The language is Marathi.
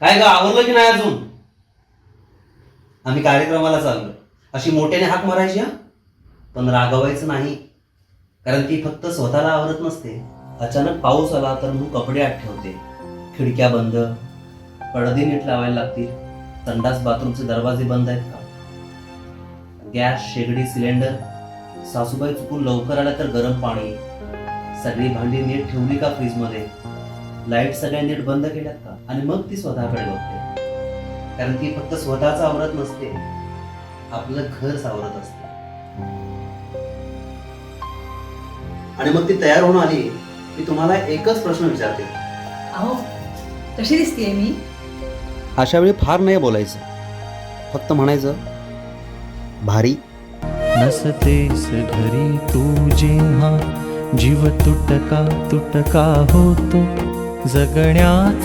काय ग, आवरलं की नाही अजून? आम्ही कार्यक्रमाला चाललो. अशी मोठ्याने हाक मारायची हा, पण रागवायचं नाही. कारण ती फक्त स्वतःला आवरत नसते. अचानक पाऊस आला तर मग कपडे आत ठेवते. खिडक्या बंद, पडदे नीट लावायला लागतील. संडास बाथरूमचे दरवाजे बंद आहेत का? गॅस, शेगडी, सिलेंडर, सासूबाई चुकून लवकर आल्या तर गरम पाणी. सगळी भांडी नीट ठेवली का फ्रीजमध्ये? लाईट सगळ्या नीट बंद केल्यात का? आणि मग ती स्वतःकडे बघते. कारण ती फक्त स्वतःच आवरत नसते, आपलं घर सावरत असते. आणि मग ती तयार होऊन आली, मी तुम्हाला एकच प्रश्न विचारते. अहो, कशी दिसतेय मी? अशा वेळी फार नाही बोलायचं, फक्त म्हणायचं भारी. नसतेस घरी तू जेव्हा जीव तुटका तुटका होतो जगण्यात